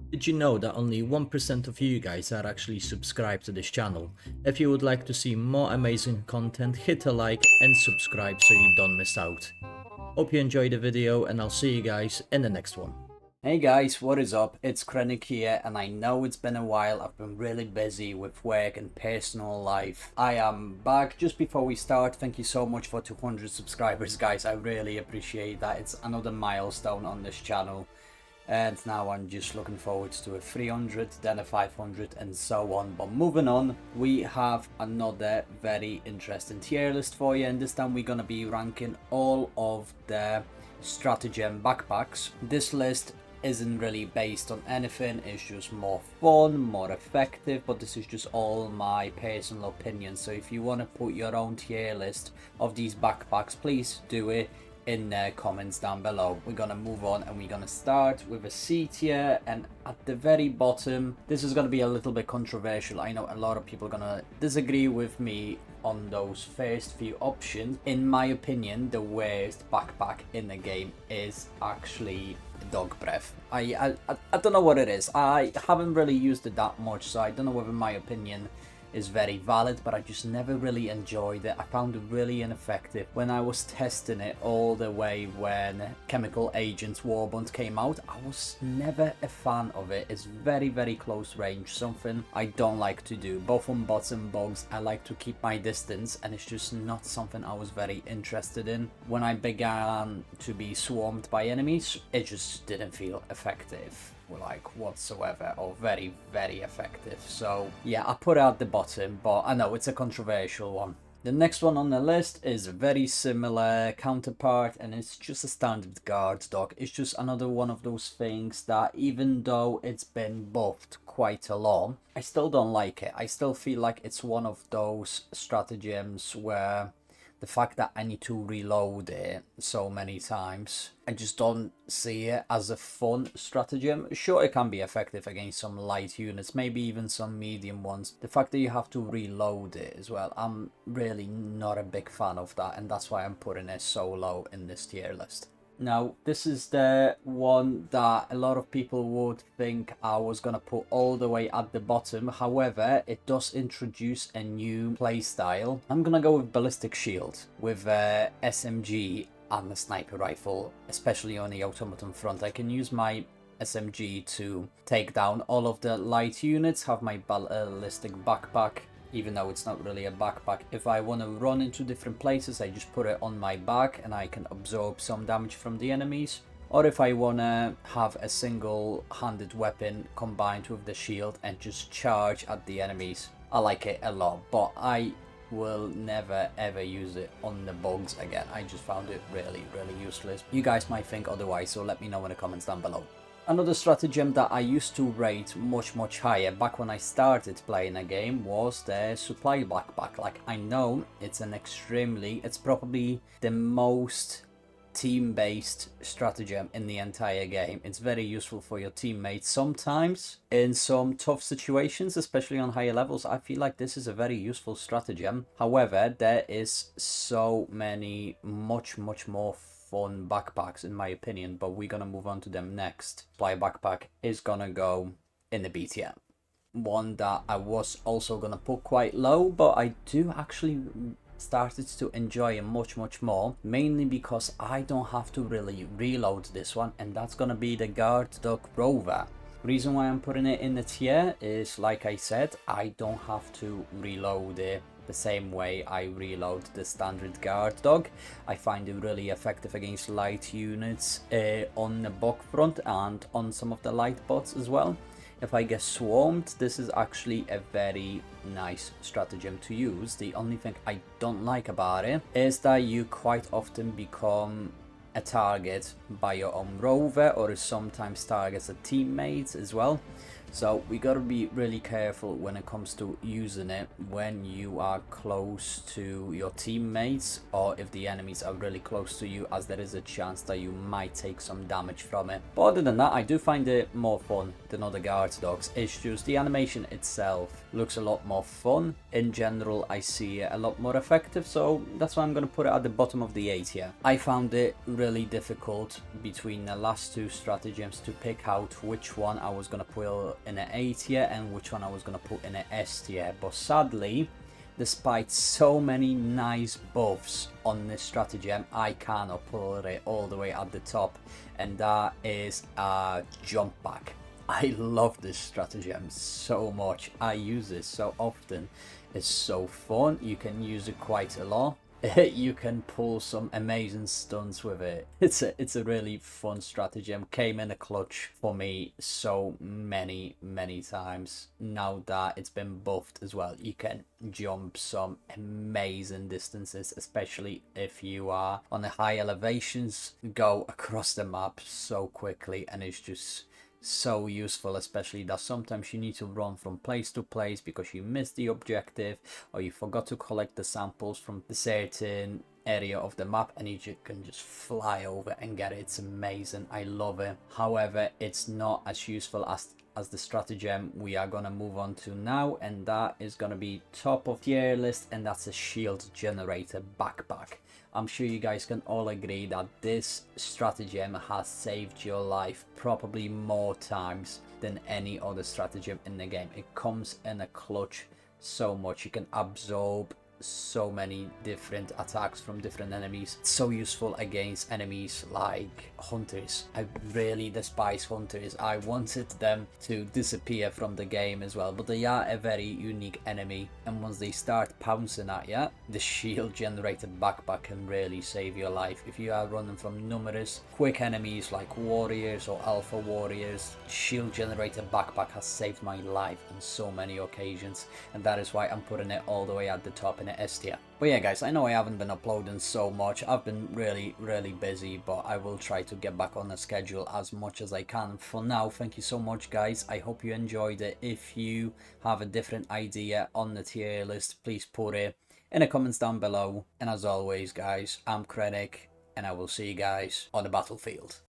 Did you know that only 1% of you guys are actually subscribed to this channel? If you would like to see more amazing content, hit a like and subscribe so you don't miss out. Hope you enjoyed the video and I'll see you guys in the next one. Hey guys, what is up? It's Krennic here, and I know it's been a while. I've been really busy with work and personal life. I am back. Just before we start, thank you so much for 200 subscribers, guys. I really appreciate that. It's another milestone on this channel. And now I'm just looking forward to a 300, then a 500 and so on. But moving on, we have another very interesting tier list for you. And this time we're going to be ranking all of the stratagem backpacks. This list isn't really based on anything, it's just more fun, more effective, but this is just all my personal opinion. So if you want to put your own tier list of these backpacks, please do it in the comments down below. We're gonna move on and we're gonna start with a C tier, and at the very bottom, this is gonna be a little bit controversial. I know a lot of people are gonna disagree with me on those first few options. In my opinion, the worst backpack in the game is actually dog breath. I don't know what it is. I haven't really used it that much, so I don't know whether my opinion is very valid, but I just never really enjoyed it. I found it really ineffective when I was testing it all the way when Chemical Agents Warband came out. I was never a fan of it. It's very close range, something I don't like to do. Both on bots and bugs, I like to keep my distance, and it's just not something I was very interested in. When I began to be swarmed by enemies, it just didn't feel effective, like whatsoever, or very effective. So yeah, I put it at the bottom, but I know it's a controversial one. The next one on the list is a very similar counterpart, and it's just a standard guard dog. It's just another one of those things that even though it's been buffed quite a lot, I still don't like it. I still feel like it's one of those stratagems where the fact that I need to reload it so many times, I just don't see it as a fun stratagem. Sure, it can be effective against some light units, maybe even some medium ones. The fact that you have to reload it as well, I'm really not a big fan of that, and that's why I'm putting it so low in this tier list. Now, this is the one that a lot of people would think I was going to put all the way at the bottom. However, it does introduce a new playstyle. I'm going to go with Ballistic Shield with SMG and the sniper rifle, especially on the automaton front. I can use my SMG to take down all of the light units, have my ballistic backpack, even though it's not really a backpack. If I want to run into different places, I just put it on my back and I can absorb some damage from the enemies. Or if I want to have a single-handed weapon combined with the shield and just charge at the enemies, I like it a lot, but I will never ever use it on the bugs again. I just found it really useless. You guys might think otherwise, so let me know in the comments down below. Another stratagem that I used to rate much higher back when I started playing a game was the supply backpack. Like, I know it's it's probably the most team-based stratagem in the entire game. It's very useful for your teammates. Sometimes in some tough situations, especially on higher levels, I feel like this is a very useful stratagem. However, there is so many much more fun backpacks in my opinion, but we're gonna move on to them next. Supply backpack is gonna go in the B tier. One that I was also gonna put quite low, but I do actually started to enjoy it much more, mainly because I don't have to really reload this one, and that's gonna be the Guard Dog Rover. Reason why I'm putting it in the tier is, like I said, I don't have to reload it the same way I reload the standard guard dog. I find it really effective against light units on the bug front and on some of the light bots as well. If I get swarmed, this is actually a very nice stratagem to use. The only thing I don't like about it is that you quite often become a target by your own rover, or sometimes targets a teammates as well. So we gotta be really careful when it comes to using it when you are close to your teammates, or if the enemies are really close to you, as there is a chance that you might take some damage from it. But other than that, I do find it more fun than other guard dogs. It's just the animation itself looks a lot more fun. In general, I see it a lot more effective, so that's why I'm gonna put it at the bottom of the A tier. I found it really really difficult between the last two stratagems to pick out which one I was going to put in an A tier and which one I was going to put in an S tier. But sadly, despite so many nice buffs on this stratagem, I cannot put it all the way at the top, and that is a jump back. I love this stratagem so much. I use this so often. It's so fun. You can use it quite a lot. You can pull some amazing stunts with it. It's a really fun stratagem. Came in a clutch for me so many times. Now that it's been buffed as well, you can jump some amazing distances, especially if you are on the high elevations. Go across the map so quickly, and it's just so useful, especially that sometimes you need to run from place to place because you missed the objective or you forgot to collect the samples from the certain area of the map, and you can just fly over and get it. It's amazing. I love it. However, it's not as useful as the stratagem we are gonna move on to now, and that is gonna be top of tier list, and that's a shield generator backpack. I'm sure you guys can all agree that this stratagem has saved your life probably more times than any other stratagem in the game. It comes in a clutch so much. You can absorb so many different attacks from different enemies. It's so useful against enemies like hunters. I really despise hunters. I wanted them to disappear from the game as well, but they are a very unique enemy, and once they start pouncing at you, the shield generated backpack can really save your life. If you are running from numerous quick enemies like warriors or alpha warriors, shield generated backpack has saved my life on so many occasions, and that is why I'm putting it all the way at the top in S tier. But yeah guys, I know I haven't been uploading so much. I've been really busy, but I will try to get back on the schedule as much as I can. For now, thank you so much guys. I hope you enjoyed it. If you have a different idea on the tier list, please put it in the comments down below. And as always guys, I'm Krennic, and I will see you guys on the battlefield.